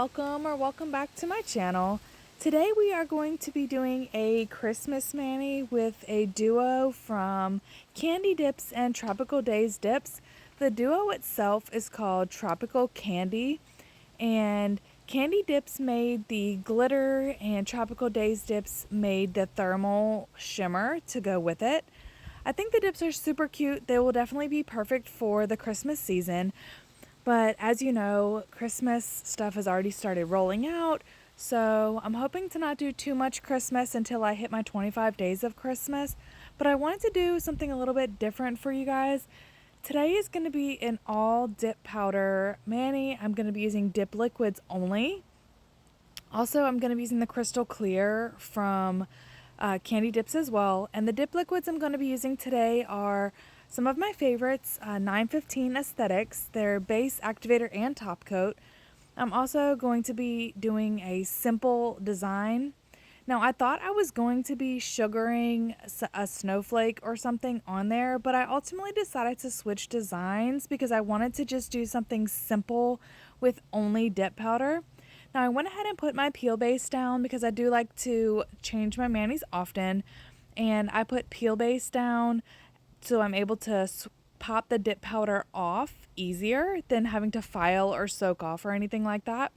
welcome back to my channel. Today we are going to be doing a Christmas mani with a duo from Kande Dips and Tropical Daze Dips. The duo itself is called Tropical Kande, and Kande Dips made the glitter and Tropical Daze Dips made the thermal shimmer to go with it. I think the dips are super cute. They will definitely be perfect for the Christmas season. But as you know, Christmas stuff has already started rolling out, so I'm hoping to not do too much Christmas until I hit my 25 days of Christmas. But I wanted to do something a little bit different for you guys. Today is going to be an all dip powder mani. I'm going to be using dip liquids only. Also, I'm going to be using the Krystal Clear from Kande Dips as well. And the dip liquids I'm going to be using today are some of my favorites, 915 Aesthetics, their base, activator, and top coat. I'm also going to be doing a simple design. Now, I thought I was going to be sugaring a snowflake or something on there, but I ultimately decided to switch designs because I wanted to just do something simple with only dip powder. Now, I went ahead and put my peel base down because I do like to change my manis often, and I put peel base down so I'm able to pop the dip powder off easier than having to file or soak off or anything like that.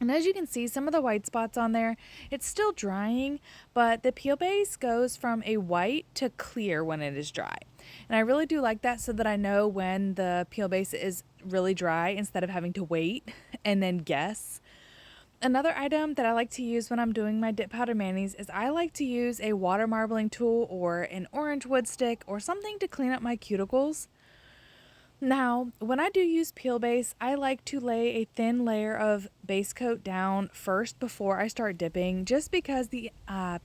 And as you can see, some of the white spots on there, it's still drying, but the peel base goes from a white to clear when it is dry. And I really do like that so that I know when the peel base is really dry instead of having to wait and then guess. Another item that I like to use when I'm doing my dip powder manis is I like to use a water marbling tool or an orange wood stick or something to clean up my cuticles. Now, when I do use peel base, I like to lay a thin layer of base coat down first before I start dipping, just because the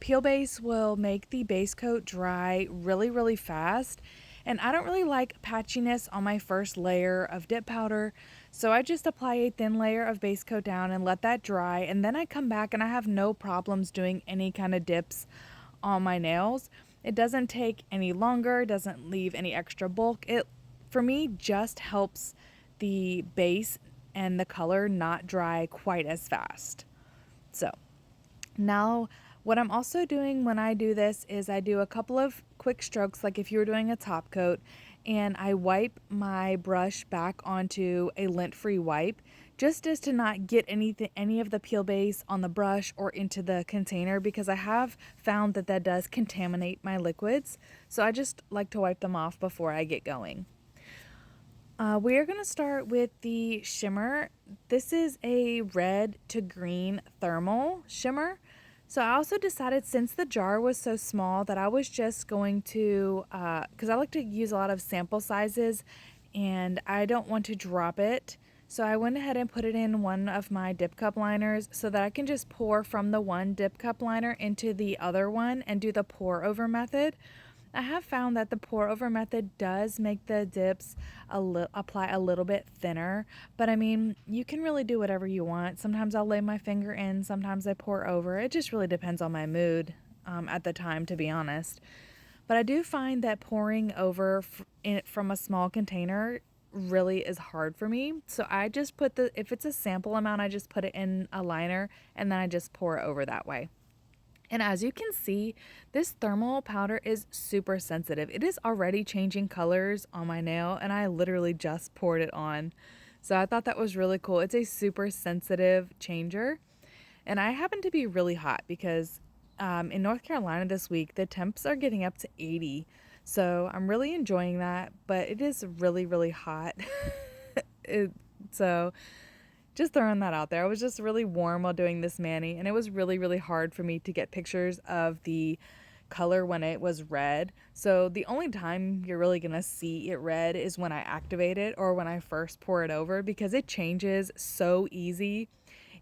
peel base will make the base coat dry really fast. And I don't really like patchiness on my first layer of dip powder, so I just apply a thin layer of base coat down and let that dry, and then I come back and I have no problems doing any kind of dips on my nails. It doesn't take any longer, doesn't leave any extra bulk. It, for me, just helps the base and the color not dry quite as fast. So now, what I'm also doing when I do this is I do a couple of quick strokes, like if you were doing a top coat, and I wipe my brush back onto a lint-free wipe, just as to not get any of the peel base on the brush or into the container, because I have found that that does contaminate my liquids. So I just like to wipe them off before I get going. We are going to start with the shimmer. This is a red to green thermal shimmer. So I also decided, since the jar was so small, that I was just going to, because I like to use a lot of sample sizes and I don't want to drop it. So I went ahead and put it in one of my dip cup liners so that I can just pour from the one dip cup liner into the other one and do the pour over method. I have found that the pour over method does make the dips apply a little bit thinner, but I mean, you can really do whatever you want. Sometimes I'll lay my finger in, sometimes I pour over. It just really depends on my mood at the time, to be honest. But I do find that pouring over from a small container really is hard for me. So I just put if it's a sample amount, I just put it in a liner and then I just pour over that way. And as you can see, this thermal powder is super sensitive. It is already changing colors on my nail, and I literally just poured it on. So I thought that was really cool. It's a super sensitive changer. And I happen to be really hot because in North Carolina this week, the temps are getting up to 80. So I'm really enjoying that, but it is really hot. So just throwing that out there. I was just really warm while doing this mani, and it was really hard for me to get pictures of the color when it was red. So the only time you're really gonna see it red is when I activate it or when I first pour it over, because it changes so easy.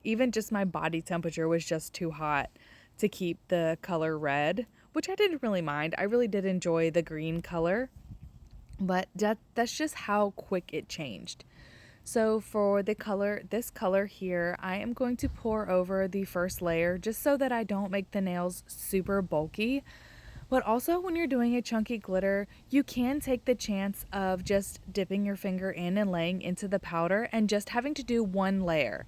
Even just my body temperature was just too hot to keep the color red, which I didn't really mind. I really did enjoy the green color, but that's just how quick it changed. So for this color here, I am going to pour over the first layer just so that I don't make the nails super bulky. But also, when you're doing a chunky glitter, you can take the chance of just dipping your finger in and laying into the powder and just having to do one layer.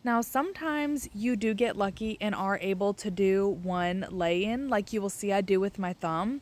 Now, sometimes you do get lucky and are able to do one lay-in, like you will see I do with my thumb.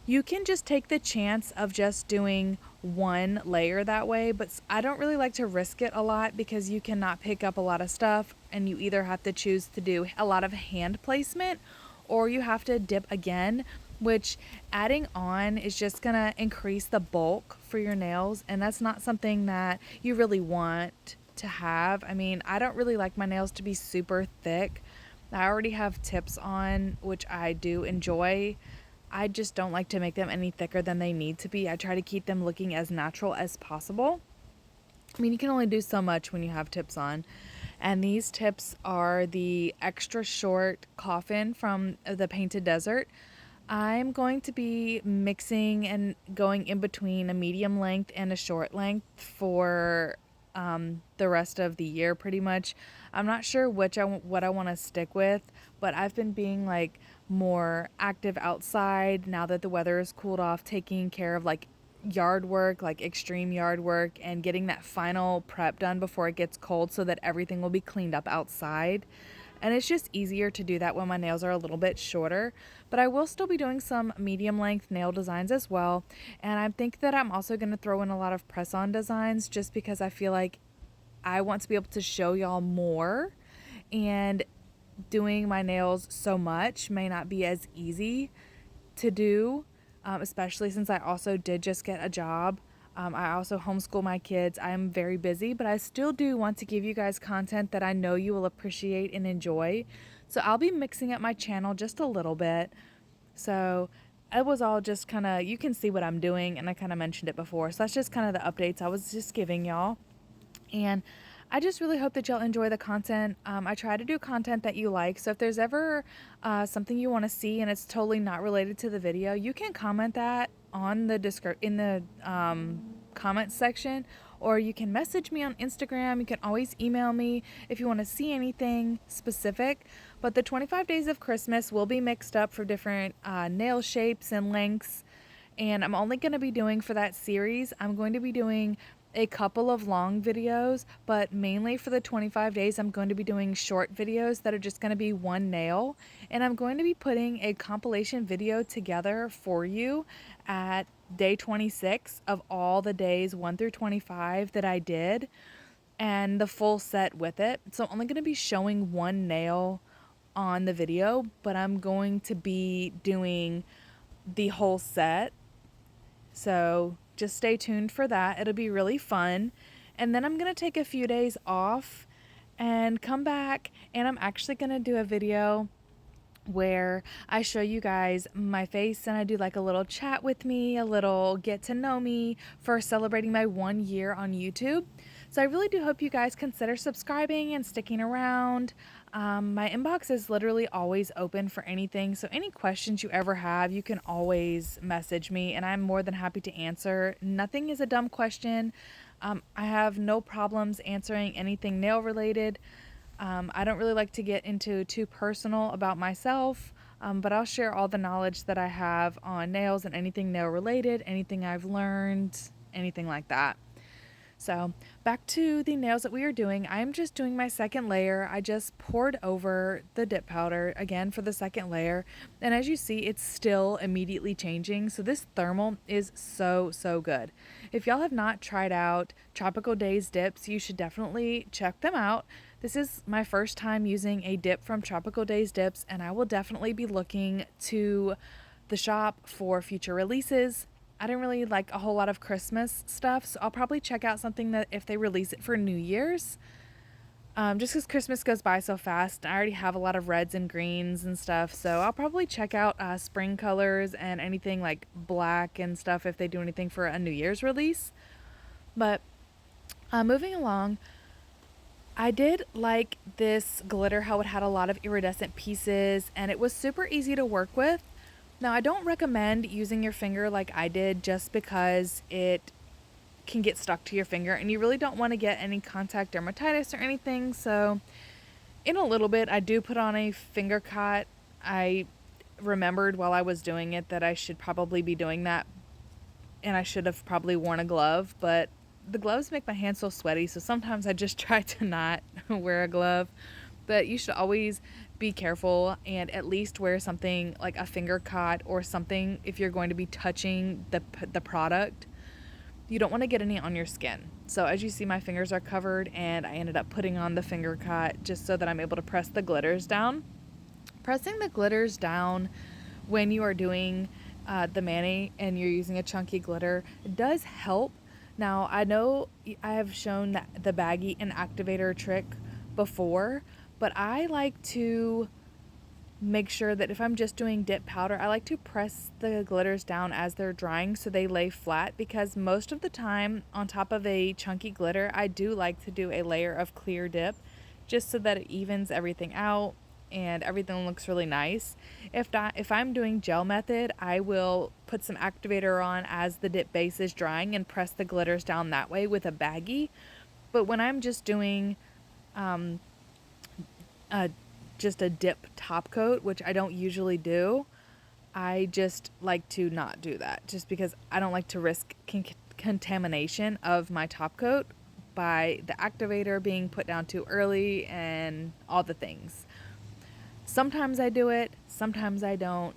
You can just take the chance of just doing one layer that way, but I don't really like to risk it a lot because you cannot pick up a lot of stuff, and you either have to choose to do a lot of hand placement or you have to dip again, which adding on is just gonna increase the bulk for your nails, and that's not something that you really want to have. I mean, I don't really like my nails to be super thick. I already have tips on, which I do enjoy. I just don't like to make them any thicker than they need to be. I try to keep them looking as natural as possible. I mean, you can only do so much when you have tips on. And these tips are the extra short coffin from the Painted Desert. I'm going to be mixing and going in between a medium length and a short length for the rest of the year pretty much. I'm not sure what I want to stick with, but I've been being like more active outside now that the weather is cooled off, taking care of like yard work, like extreme yard work, and getting that final prep done before it gets cold so that everything will be cleaned up outside. And it's just easier to do that when my nails are a little bit shorter. But I will still be doing some medium length nail designs as well. And I think that I'm also going to throw in a lot of press on designs just because I feel like I want to be able to show y'all more. And doing my nails so much may not be as easy to do, especially since I also did just get a job. I also homeschool my kids. I am very busy, but I still do want to give you guys content that I know you will appreciate and enjoy. So I'll be mixing up my channel just a little bit. So it was all just kind of, you can see what I'm doing, and I kind of mentioned it before. So that's just kind of the updates I was just giving y'all. And I just really hope that y'all enjoy the content. I try to do content that you like. So if there's ever something you want to see and it's totally not related to the video, you can comment that on the in the comment section, or you can message me on Instagram. You can always email me if you want to see anything specific. But the 25 days of Christmas will be mixed up for different nail shapes and lengths. And I'm only going to be doing for that series, I'm going to be doing a couple of long videos, but mainly for the 25 days, I'm going to be doing short videos that are just going to be one nail. And I'm going to be putting a compilation video together for you at day 26 of all the days 1 through 25 that I did, and the full set with it. So I'm only going to be showing one nail on the video, but I'm going to be doing the whole set. So just stay tuned for that. It'll be really fun. And then I'm going to take a few days off and come back, and I'm actually going to do a video where I show you guys my face and I do like a little chat with me, a little get to know me for celebrating my 1 year on YouTube. So I really do hope you guys consider subscribing and sticking around. My inbox is literally always open for anything. So any questions you ever have, you can always message me and I'm more than happy to answer. Nothing is a dumb question. I have no problems answering anything nail related. I don't really like to get into too personal about myself, but I'll share all the knowledge that I have on nails and anything nail related, anything I've learned, anything like that. So back to the nails that we are doing. I'm just doing my second layer. I just poured over the dip powder again for the second layer. And as you see, it's still immediately changing. So this thermal is so good. If y'all have not tried out Tropical Daze dips, you should definitely check them out. This is my first time using a dip from Tropical Daze Dips, and I will definitely be looking to the shop for future releases. I didn't really like a whole lot of Christmas stuff, so I'll probably check out something that if they release it for New Year's. Just because Christmas goes by so fast. I already have a lot of reds and greens and stuff, so I'll probably check out spring colors and anything like black and stuff if they do anything for a New Year's release. But moving along, I did like this glitter, how it had a lot of iridescent pieces and it was super easy to work with. Now, I don't recommend using your finger like I did just because it can get stuck to your finger and you really don't want to get any contact dermatitis or anything. So in a little bit, I do put on a finger cut. I remembered while I was doing it that I should probably be doing that and I should have probably worn a glove, but the gloves make my hands so sweaty, so sometimes I just try to not wear a glove. But you should always be careful and at least wear something like a finger cot or something if you're going to be touching the product. You don't want to get any on your skin. So as you see, my fingers are covered, and I ended up putting on the finger cot just so that I'm able to press the glitters down. Pressing the glitters down when you are doing the mani and you're using a chunky glitter, it does help. Now, I know I have shown the baggie and activator trick before, but I like to make sure that if I'm just doing dip powder, I like to press the glitters down as they're drying so they lay flat, because most of the time on top of a chunky glitter, I do like to do a layer of clear dip just so that it evens everything out and everything looks really nice. If I'm doing gel method, I will put some activator on as the dip base is drying and press the glitters down that way with a baggie. But when I'm just doing just a dip top coat, which I don't usually do, I just like to not do that just because I don't like to risk contamination of my top coat by the activator being put down too early and all the things. Sometimes I do it, sometimes I don't.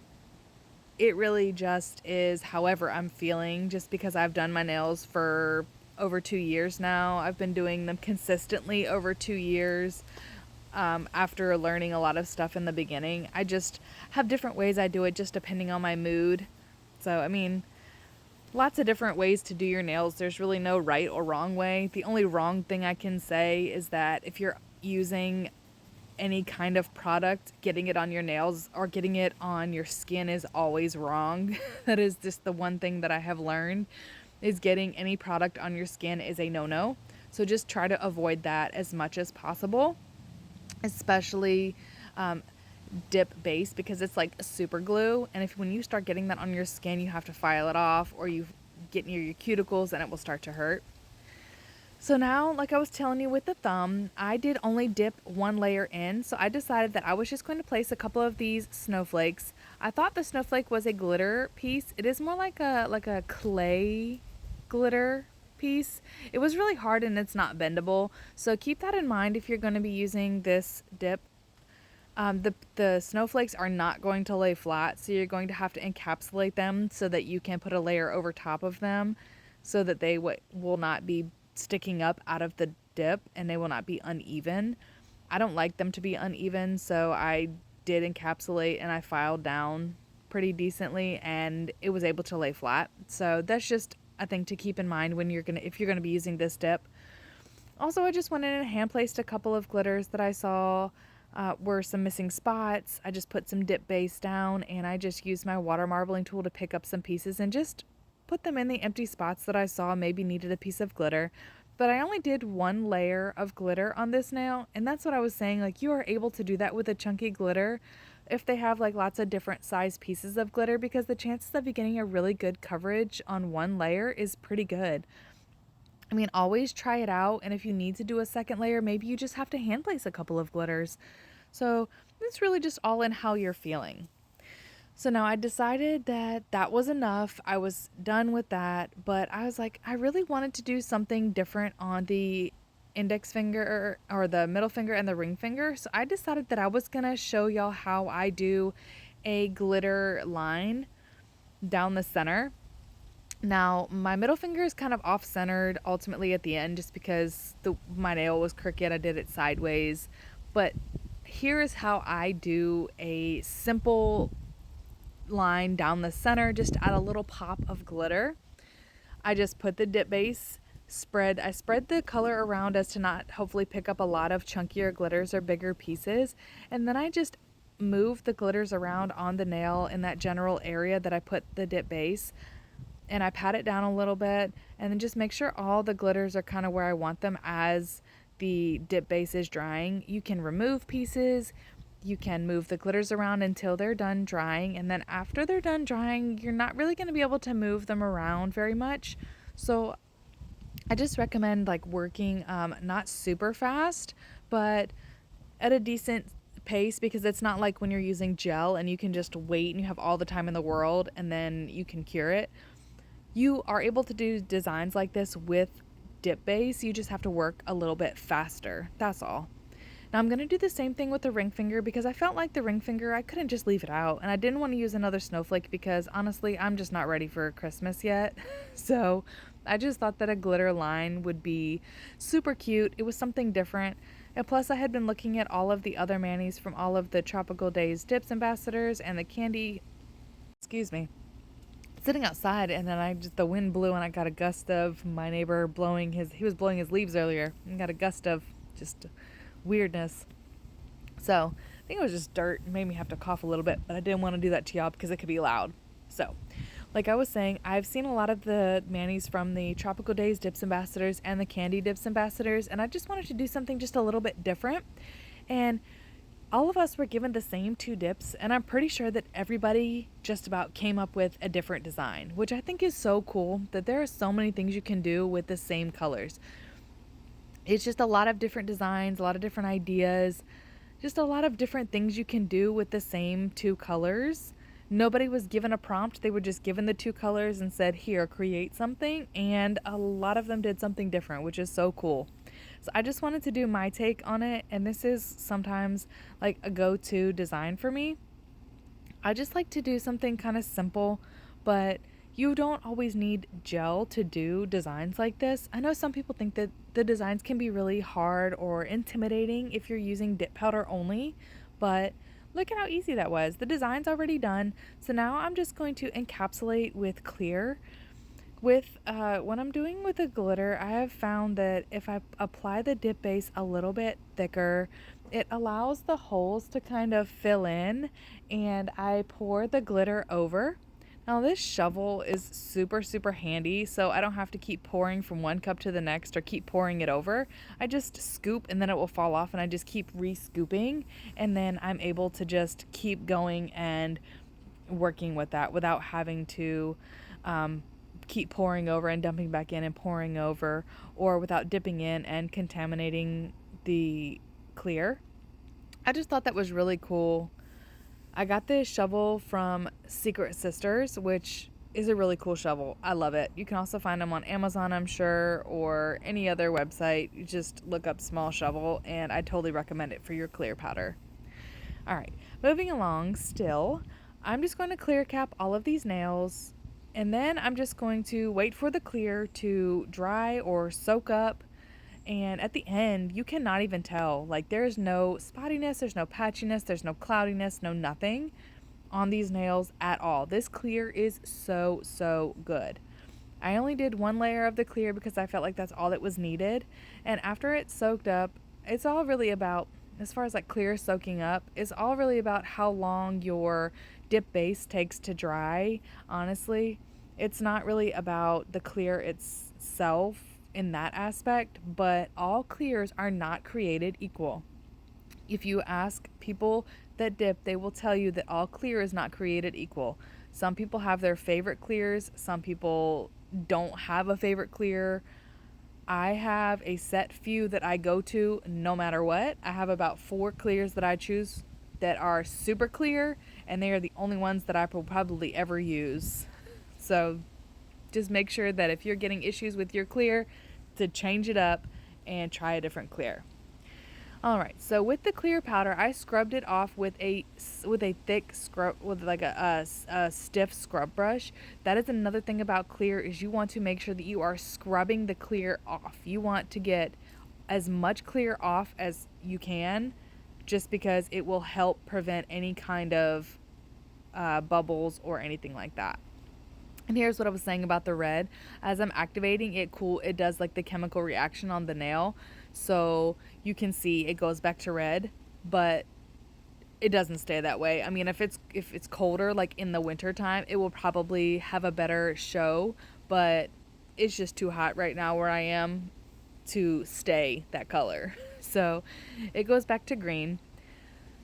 It really just is however I'm feeling, just because I've done my nails for over 2 years now. I've been doing them consistently over 2 years. After learning a lot of stuff in the beginning, I just have different ways I do it just depending on my mood. So, I mean, lots of different ways to do your nails. There's really no right or wrong way. The only wrong thing I can say is that if you're using any kind of product, getting it on your nails or getting it on your skin is always wrong. That is just the one thing that I have learned, is getting any product on your skin is a no-no. So just try to avoid that as much as possible. Especially dip base, because it's like a super glue, and when you start getting that on your skin, you have to file it off or you get near your cuticles and it will start to hurt. So now, like I was telling you with the thumb, I did only dip one layer in, so I decided that I was just going to place a couple of these snowflakes. I thought the snowflake was a glitter piece. It is more like a clay glitter piece. It was really hard and it's not bendable, so keep that in mind if you're going to be using this dip. The snowflakes are not going to lay flat, so you're going to have to encapsulate them so that you can put a layer over top of them so that they will not be sticking up out of the dip and they will not be uneven. I don't like them to be uneven, so I did encapsulate and I filed down pretty decently and it was able to lay flat. So that's just a thing to keep in mind when if you're gonna be using this dip. Also, I just went in and hand placed a couple of glitters that I saw were some missing spots. I just put some dip base down and I just used my water marbling tool to pick up some pieces and just put them in the empty spots that I saw maybe needed a piece of glitter. But I only did one layer of glitter on this nail, and that's what I was saying, like, you are able to do that with a chunky glitter if they have like lots of different size pieces of glitter, because the chances of you getting a really good coverage on one layer is pretty good. I mean, always try it out, and if you need to do a second layer, maybe you just have to hand place a couple of glitters. So it's really just all in how you're feeling. So now I decided that that was enough. I was done with that, but I was like, I really wanted to do something different on the index finger or the middle finger and the ring finger. So I decided that I was going to show y'all how I do a glitter line down the center. Now, my middle finger is kind of off-centered ultimately at the end just because my nail was crooked. I did it sideways. But here is how I do a simple line down the center. Just add a little pop of glitter. I just put the dip base, I spread the color around as to not hopefully pick up a lot of chunkier glitters or bigger pieces, and then I just move the glitters around on the nail in that general area that I put the dip base, and I pat it down a little bit and then just make sure all the glitters are kind of where I want them as the dip base is drying. You can remove pieces, you can move the glitters around until they're done drying, and then after they're done drying, you're not really going to be able to move them around very much. So I just recommend like working not super fast, but at a decent pace, because it's not like when you're using gel and you can just wait and you have all the time in the world and then you can cure it. You are able to do designs like this with dip base. You just have to work a little bit faster. That's all. Now I'm going to do the same thing with the ring finger because I felt like the ring finger, I couldn't just leave it out. And I didn't want to use another snowflake because honestly, I'm just not ready for Christmas yet. So I just thought that a glitter line would be super cute. It was something different. And plus I had been looking at all of the other manis from all of the Tropical Daze Dips ambassadors and the candy, sitting outside, and then the wind blew and I got a gust of my neighbor he was blowing his leaves earlier and got a gust of just weirdness. So I think it was just dirt. It made me have to cough a little bit, but I didn't want to do that to y'all because it could be loud. So like I was saying, I've seen a lot of the manis from the Tropical Daze Dips ambassadors and the Candy Dips ambassadors, and I just wanted to do something just a little bit different. And all of us were given the same 2 dips, and I'm pretty sure that everybody just about came up with a different design, which I think is so cool that there are so many things you can do with the same colors. It's just a lot of different designs, a lot of different ideas, just a lot of different things you can do with the same 2 colors. Nobody was given a prompt. They were just given the 2 colors and said, here, create something. And a lot of them did something different, which is so cool. So I just wanted to do my take on it. And this is sometimes like a go-to design for me. I just like to do something kind of simple, but you don't always need gel to do designs like this. I know some people think that the designs can be really hard or intimidating if you're using dip powder only, but look at how easy that was. The design's already done. So now I'm just going to encapsulate with clear. With when I'm doing with the glitter, I have found that if I apply the dip base a little bit thicker, it allows the holes to kind of fill in, and I pour the glitter over. Now this shovel is super, super handy, so I don't have to keep pouring from one cup to the next or keep pouring it over. I just scoop and then it will fall off, and I just keep re-scooping, and then I'm able to just keep going and working with that without having to keep pouring over and dumping back in and pouring over, or without dipping in and contaminating the clear. I just thought that was really cool. I got this shovel from Secret Sisters, which is a really cool shovel. I love it. You can also find them on Amazon, I'm sure, or any other website. You just look up small shovel, and I totally recommend it for your clear powder. All right, moving along still, I'm just going to clear cap all of these nails, and then I'm just going to wait for the clear to dry or soak up. And at the end, you cannot even tell. Like, there's no spottiness, there's no patchiness, there's no cloudiness, no nothing on these nails at all. This clear is so, so good. I only did 1 layer of the clear because I felt like that's all that was needed. And after it's soaked up, it's all really about, as far as like clear soaking up, it's all really about how long your dip base takes to dry. Honestly, it's not really about the clear itself in that aspect, but all clears are not created equal. If you ask people that dip, they will tell you that all clear is not created equal. Some people have their favorite clears, some people don't have a favorite clear. I have a set few that I go to no matter what. I have about 4 clears that I choose that are super clear, and they are the only ones that I will probably ever use. So just make sure that if you're getting issues with your clear, to change it up and try a different clear. All right, so with the clear powder, I scrubbed it off with a thick scrub, with like a stiff scrub brush. That is another thing about clear, is you want to make sure that you are scrubbing the clear off. You want to get as much clear off as you can, just because it will help prevent any kind of bubbles or anything like that. And here's what I was saying about the red. As I'm activating it, it does like the chemical reaction on the nail. So you can see it goes back to red, but it doesn't stay that way. I mean, if it's colder, like in the winter time, it will probably have a better show, but it's just too hot right now where I am to stay that color. So it goes back to green.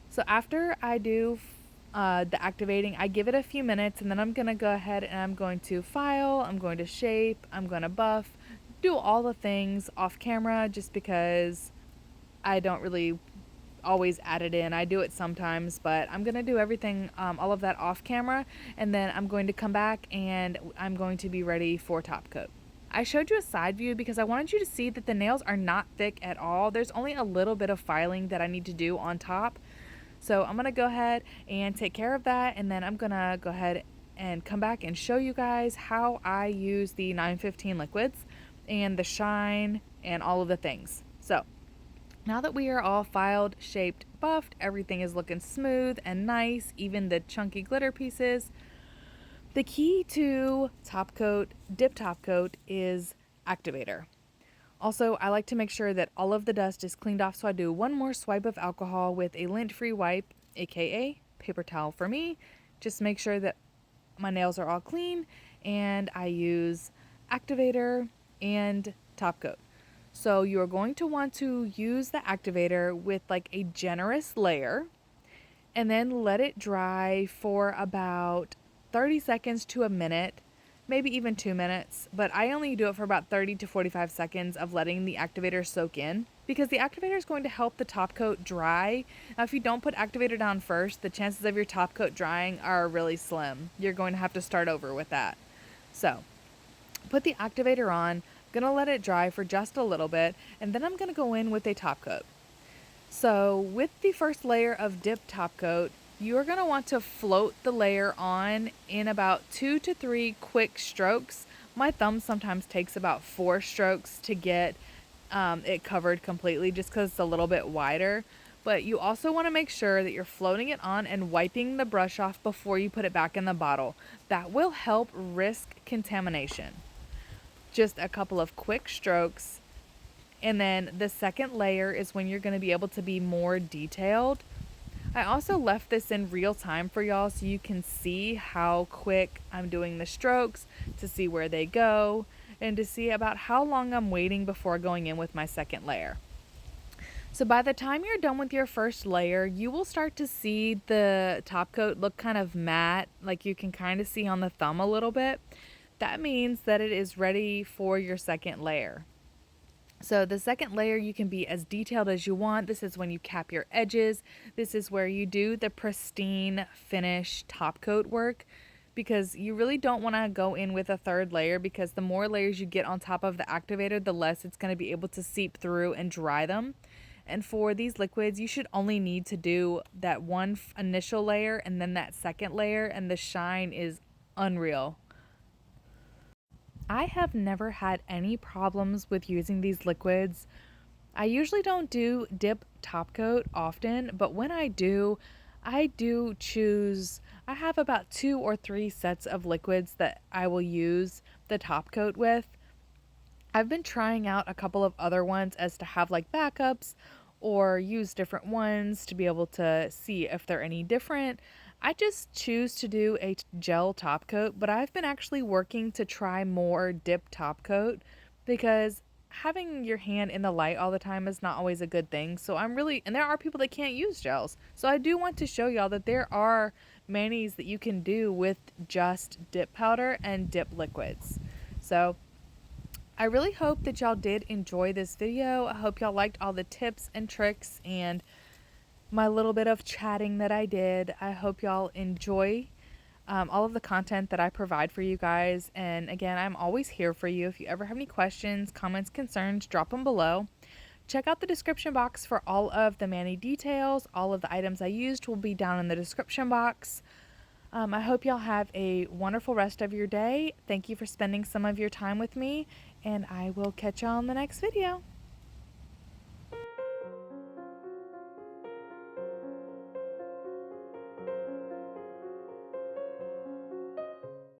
So after I do the activating, I give it a few minutes, and then I'm going to go ahead and I'm going to file, I'm going to shape, I'm going to buff, do all the things off camera, just because I don't really always add it in. I do it sometimes, but I'm going to do everything, all of that off camera, and then I'm going to come back and I'm going to be ready for top coat. I showed you a side view because I wanted you to see that the nails are not thick at all. There's only a little bit of filing that I need to do on top. So I'm gonna go ahead and take care of that, and then I'm gonna go ahead and come back and show you guys how I use the 915 liquids and the shine and all of the things. So now that we are all filed, shaped, buffed, everything is looking smooth and nice, even the chunky glitter pieces. The key to top coat, dip top coat, is activator. Also, I like to make sure that all of the dust is cleaned off, so I do one more swipe of alcohol with a lint-free wipe, aka paper towel for me. Just make sure that my nails are all clean, and I use activator and top coat. So you're going to want to use the activator with like a generous layer, and then let it dry for about 30 seconds to a minute, maybe even 2 minutes, but I only do it for about 30 to 45 seconds of letting the activator soak in, because the activator is going to help the top coat dry. Now, if you don't put activator down first, the chances of your top coat drying are really slim. You're going to have to start over with that. So, put the activator on, gonna let it dry for just a little bit, and then I'm gonna go in with a top coat. So with the first layer of dip top coat, you're going to want to float the layer on in about 2 to 3 quick strokes. My thumb sometimes takes about 4 strokes to get it covered completely, just because it's a little bit wider. But you also want to make sure that you're floating it on and wiping the brush off before you put it back in the bottle. That will help risk contamination. Just a couple of quick strokes. And then the second layer is when you're going to be able to be more detailed. I also left this in real time for y'all so you can see how quick I'm doing the strokes, to see where they go, and to see about how long I'm waiting before going in with my second layer. So by the time you're done with your first layer, you will start to see the top coat look kind of matte, like you can kind of see on the thumb a little bit. That means that it is ready for your second layer. So the second layer, you can be as detailed as you want. This is when you cap your edges. This is where you do the pristine finish top coat work, because you really don't want to go in with a third layer, because the more layers you get on top of the activator, the less it's going to be able to seep through and dry them. And for these liquids, you should only need to do that one initial layer and then that second layer, and the shine is unreal. I have never had any problems with using these liquids. I usually don't do dip top coat often, but when I do choose, I have about 2 or 3 sets of liquids that I will use the top coat with. I've been trying out a couple of other ones as to have like backups, or use different ones to be able to see if they're any different. I just choose to do a gel top coat, but I've been actually working to try more dip top coat, because having your hand in the light all the time is not always a good thing. So and there are people that can't use gels. So I do want to show y'all that there are manis that you can do with just dip powder and dip liquids. So I really hope that y'all did enjoy this video. I hope y'all liked all the tips and tricks and my little bit of chatting that I did. I hope y'all enjoy all of the content that I provide for you guys. And again, I'm always here for you. If you ever have any questions, comments, concerns, drop them below. Check out the description box for all of the mani details. All of the items I used will be down in the description box. I hope y'all have a wonderful rest of your day. Thank you for spending some of your time with me, and I will catch y'all in the next video.